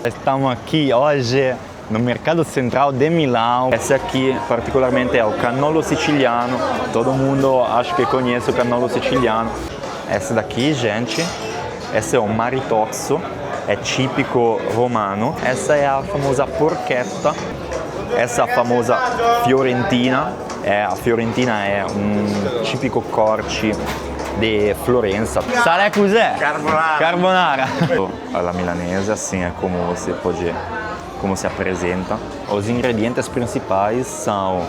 Estamos aqui hoje no Mercado Central de Milão. Esse aqui particularmente é o cannolo siciliano. Todo mundo acho que conhece o cannolo siciliano. Esse daqui, gente, esse é o maritozzo, é típico romano. Essa é a famosa porchetta. Essa é a famosa fiorentina. A fiorentina é um típico corte di Florenza. Sai cos'è? Carbonara. Carbonara. Alla milanese, assim é como se apresenta. Os ingredientes principais são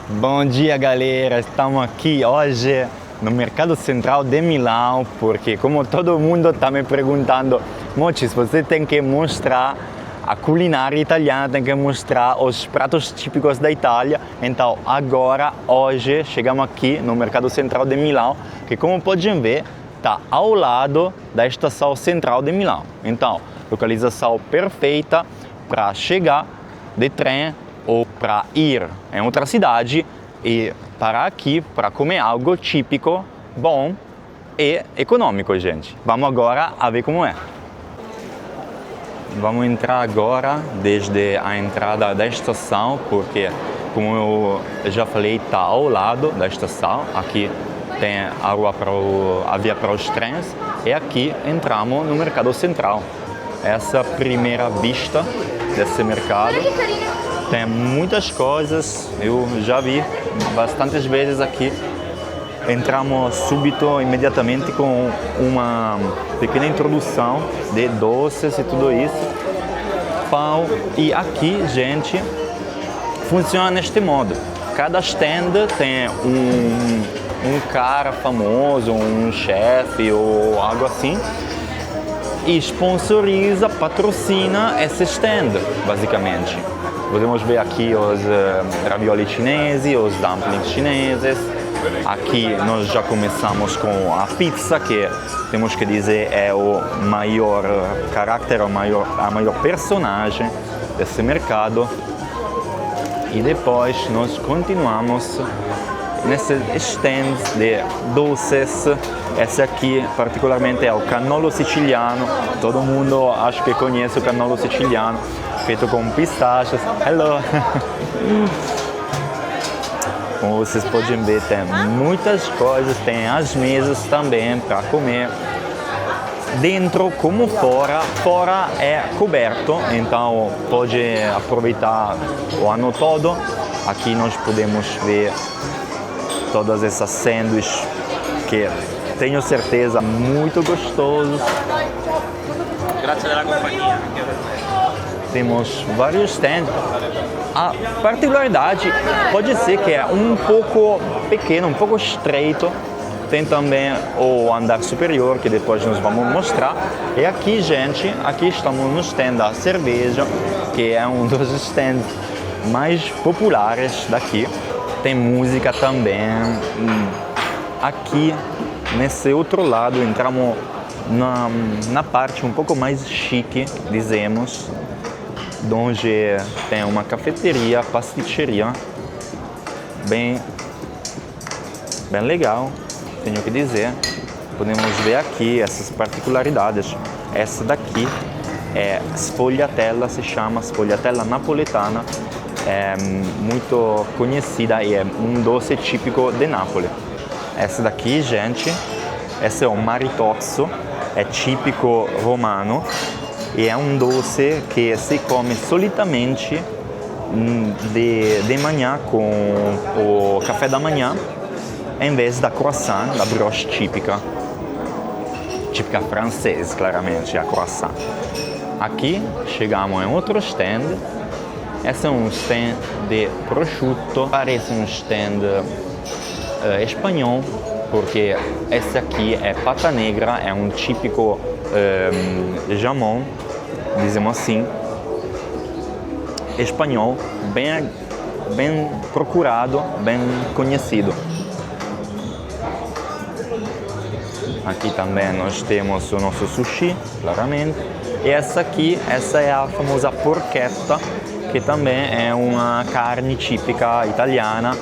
Bom dia, galera! Estamos aqui hoje no Mercado Central de Milão porque, como todo mundo está me perguntando, Mochis, você tem que mostrar a culinária italiana, tem que mostrar os pratos típicos da Itália. Então, agora, hoje, chegamos aqui no Mercado Central de Milão, que, como podem ver, está ao lado da Estação Central de Milão. Então, localização perfeita para chegar de trem ou para ir em outra cidade e parar aqui para comer algo típico, bom e econômico, gente. Vamos agora a ver como é. Vamos entrar agora desde a entrada da estação, porque, como eu já falei, está ao lado da estação. Aqui tem a via para os trens e aqui entramos no Mercado Central. Essa é a primeira vista desse mercado. Tem muitas coisas, eu já vi bastantes vezes aqui. Entramos imediatamente com uma pequena introdução de doces e tudo isso. Pão. E aqui, gente, funciona neste modo. Cada stand tem um cara famoso, um chefe ou algo assim, e sponsoriza, patrocina esse stand, basicamente. Podemos ver aqui os ravioli chineses, os dumplings chineses. Aqui nós já começamos com a pizza, que temos que dizer é o maior caráter, a maior personagem desse mercado. E depois nós continuamos nesses stands de doces. Esse aqui particularmente é o cannolo siciliano. Todo mundo acho que conhece o cannolo siciliano, feito com pistachos. Hello! Como vocês podem ver, tem muitas coisas, tem as mesas também para comer. Dentro como fora, fora é coberto, então pode aproveitar o ano todo. Aqui nós podemos ver todas essas sanduíches que tenho certeza muito gostosos. Grazie della compagnia. Temos vários stands. A particularidade pode ser que é um pouco pequeno, um pouco estreito. Tem também o andar superior, que depois nós vamos mostrar. E aqui, gente, aqui estamos no stand da cerveja, que é um dos stands mais populares daqui. Tem música também. Aqui, nesse outro lado, entramos na parte um pouco mais chique, dizemos, onde tem uma cafeteria, pasticceria, bem legal, tenho que dizer. Podemos ver aqui essas particularidades. Essa daqui é sfogliatella, se chama sfogliatella napoletana, é muito conhecida e é um doce típico de Nápoles. Essa daqui, gente, esse é o maritozzo, é típico romano. E é um doce que se come solitamente de manhã com o café da manhã, em vez da croissant, da brioche típica francesa, claramente, a croissant. Aqui chegamos em outro stand. Esse é um stand de prosciutto, parece um stand espanhol, porque esse aqui é pata negra, é um típico jamón, dizemos assim, espanhol, bem procurado, bem conhecido. Aqui também nós temos o nosso sushi, claramente. E essa é a famosa porchetta, que também é uma carne típica italiana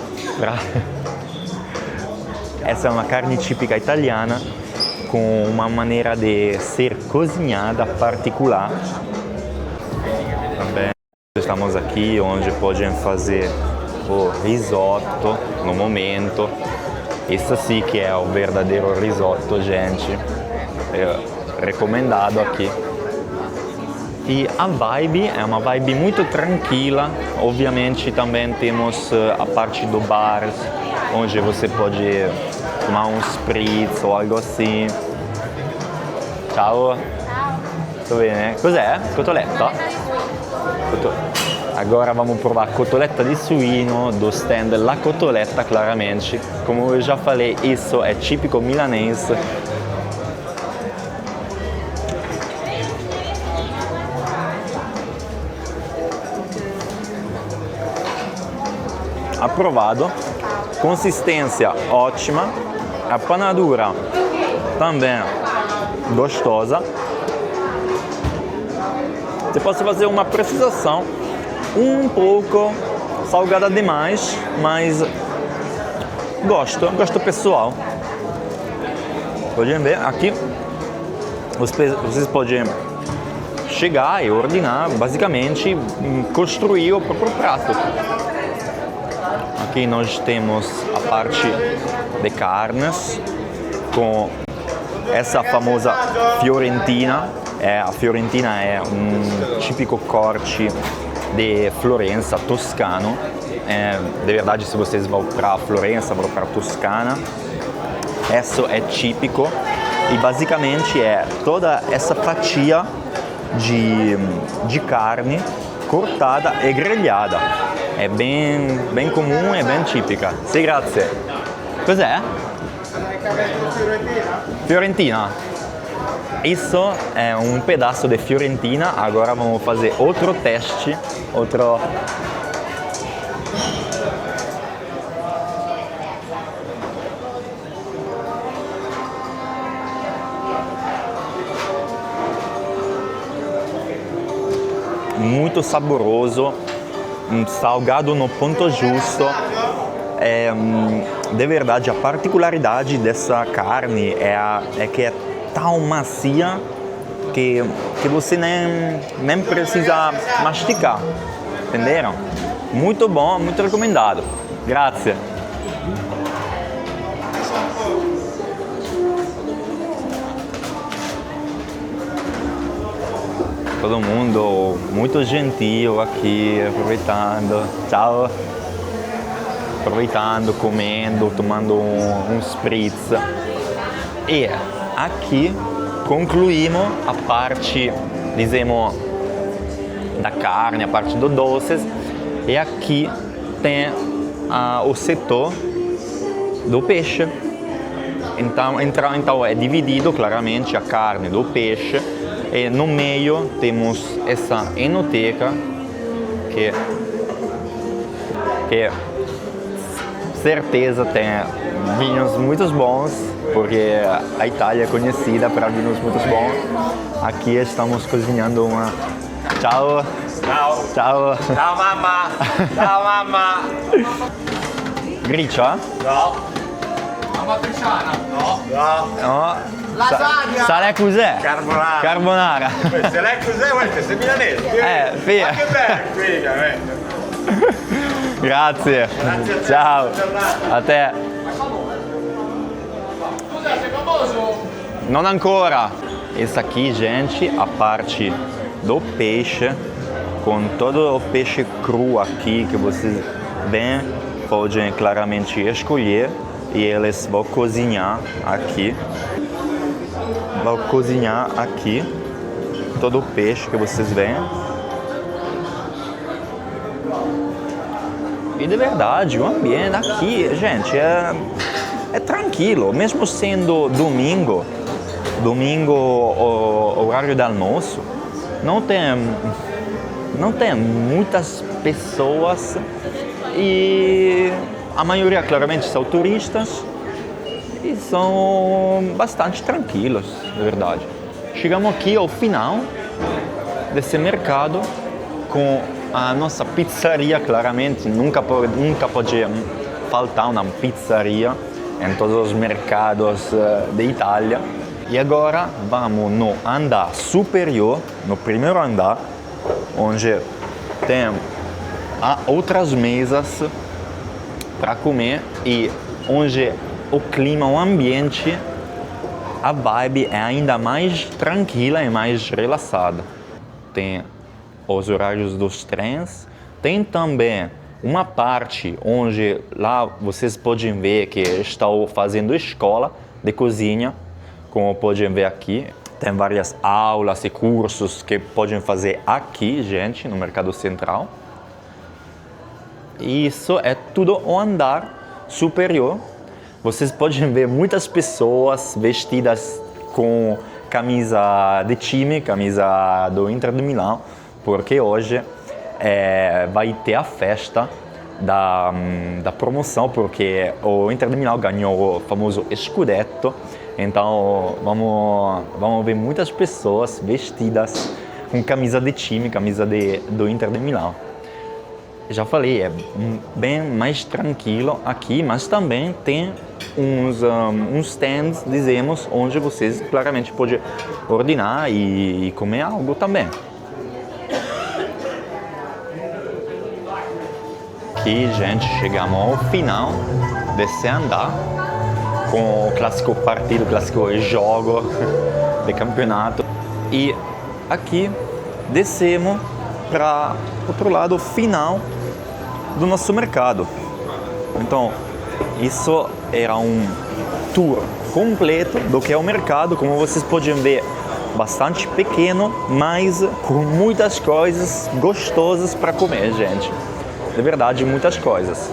essa é uma carne típica italiana com uma maneira de ser cozinhada particular. Também estamos aqui onde podem fazer o risotto no momento. Isso sim que é o verdadeiro risotto, gente. É recomendado aqui. E a vibe é uma vibe muito tranquila. Obviamente também temos a parte do bar, onde você pode tomar um spritz ou algo assim. Ciao. Tutto bene? Cos'è? Cotoletta? Agora vamos provar cotoletta di suíno do stand La Cotoletta, claramente. Como eu já falei, isso é típico milanês. Aprovado, consistência ótima, a panadura também gostosa. Se posso fazer uma precisação, um pouco salgada demais, mas gosto pessoal. Podem ver aqui, vocês podem chegar e ordenar, basicamente construir o próprio prato. Aqui nós temos a parte de carnes com essa famosa fiorentina. A fiorentina é um típico corte de Florença, toscano. De verdade, se vocês vão para Florença, vão para Toscana, isso é típico. E basicamente é toda essa fatia de carne cortada e grelhada. É bem comum e bem típica. Sì, grazie. Cos'è? Fiorentina. Isso é um pedaço de fiorentina. Agora vamos fazer outro teste. Muito saboroso. Salgado no ponto justo. De verdade, a particularidade dessa carne é que é tão macia que você nem precisa mastigar, entenderam? Muito bom, muito recomendado. Grazie. Todo mundo muito gentil aqui, aproveitando. Ciao. Aproveitando, comendo, tomando um spritz. E aqui concluímos a parte, dizemos, da carne, a parte dos doces. E aqui tem o setor do peixe. Então é dividido claramente a carne do peixe. E no meio temos essa enoteca que certeza tem vinhos muito bons, porque a Itália é conhecida para vinhos muito bons. Aqui estamos cozinhando uma... Ciao! Ciao! Ciao! Ciao mamma! Ciao mamma! Gricia? No! Amatriciana? No! No! Lasagna! Sai cos'è? Carbonara! Carbonara! Se lei cos'è, guarda, sei milanese! Fia! Ma che bello, figa, Grazie! Grazie a te. Ciao! A te! Scusa, sei famoso? Non ancora! Essa aqui, gente, a parte do peixe, com todo o peixe cru aqui que vocês veem, podem claramente escolher e eles vão cozinhar aqui. Vou cozinhar aqui todo o peixe que vocês veem. E de verdade, o ambiente aqui, gente, é tranquilo. Mesmo sendo domingo, horário de almoço, não tem muitas pessoas e a maioria claramente são turistas. E são bastante tranquilos, de verdade. Chegamos aqui ao final desse mercado com a nossa pizzaria, claramente. Nunca pode faltar uma pizzaria. em todos os mercados da Itália. E agora vamos no andar superior, no primeiro andar, onde tem outras mesas para comer e onde o clima, o ambiente, a vibe é ainda mais tranquila e mais relaxada. Tem os horários dos trens, tem também uma parte onde lá vocês podem ver que estou fazendo escola de cozinha, como podem ver aqui. Tem várias aulas e cursos que podem fazer aqui, gente, no Mercado Central. E isso é tudo o andar superior. Vocês podem ver muitas pessoas vestidas com camisa de time, camisa do Inter de Milão, porque hoje vai ter a festa da promoção, porque o Inter de Milão ganhou o famoso Scudetto. Então vamos ver muitas pessoas vestidas com camisa de time, camisa do Inter de Milão. Já falei, é bem mais tranquilo aqui, mas também tem uns stands, dizemos, onde vocês claramente podem ordenar e comer algo também. Aqui, gente, chegamos ao final desse andar com o clássico partido, o clássico jogo de campeonato. E aqui descemos para o outro lado final do nosso mercado. Então, isso era um tour completo do que é o mercado. Como vocês podem ver, bastante pequeno, mas com muitas coisas gostosas para comer, gente. De verdade, muitas coisas.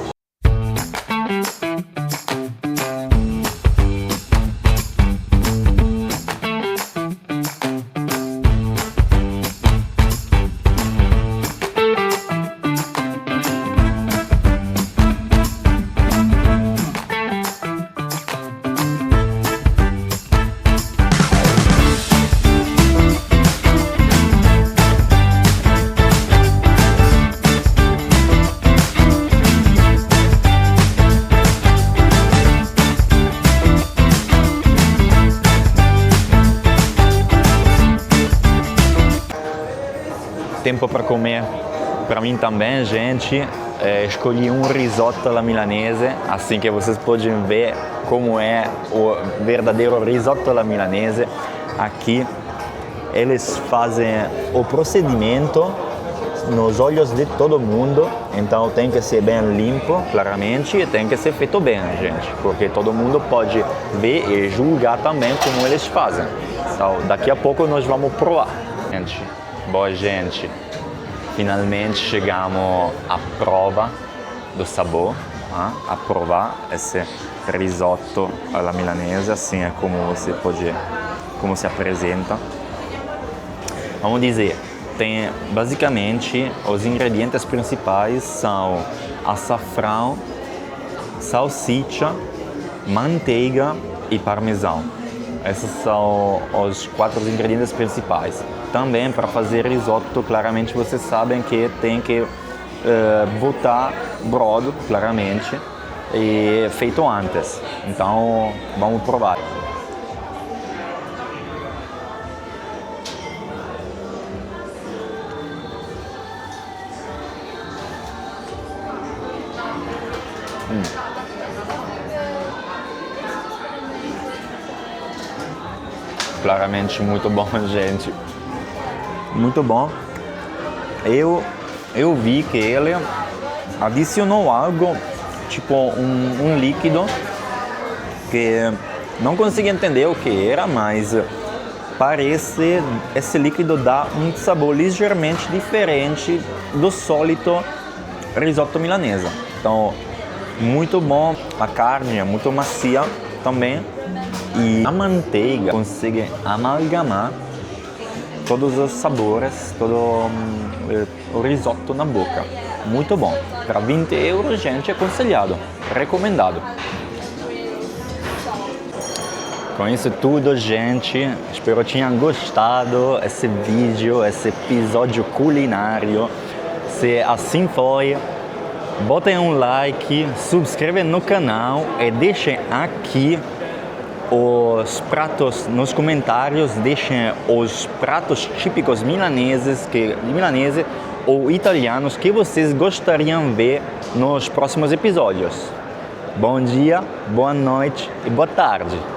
Tempo para comer para mim também, gente. Escolhi um risotto alla milanese, assim que vocês podem ver como é o verdadeiro risotto alla milanese. Aqui eles fazem o procedimento nos olhos de todo mundo, então tem que ser bem limpo, claramente, e tem que ser feito bem, gente, porque todo mundo pode ver e julgar também como eles fazem. Então, daqui a pouco nós vamos provar, gente. Boa, gente, finalmente chegamos à prova do sabor, a provar esse risotto alla milanese, assim é como se apresenta. Vamos dizer, tem basicamente os ingredientes principais são açafrão, salsicha, manteiga e parmesão. Esses são os 4 ingredientes principais. Também para fazer risotto, claramente vocês sabem que tem que botar brodo, claramente, e feito antes. Então vamos provar. Claramente muito bom, gente. Muito bom. Eu vi que ele adicionou algo, tipo um líquido, que não consegui entender o que era, mas parece esse líquido dá um sabor ligeiramente diferente do sólido risotto milanese. Então, muito bom. A carne é muito macia também. E a manteiga consegue amalgamar todos os sabores, todo o risotto na boca. Muito bom. Para 20 €, gente, é aconselhado, recomendado. Com isso tudo, gente, espero que tenham gostado esse vídeo, esse episódio culinário. Se assim foi, botem um like, subscrevam no canal e deixem aqui os pratos nos comentários, deixem os pratos típicos milaneses ou italianos que vocês gostariam de ver nos próximos episódios. Bom dia, boa noite e boa tarde.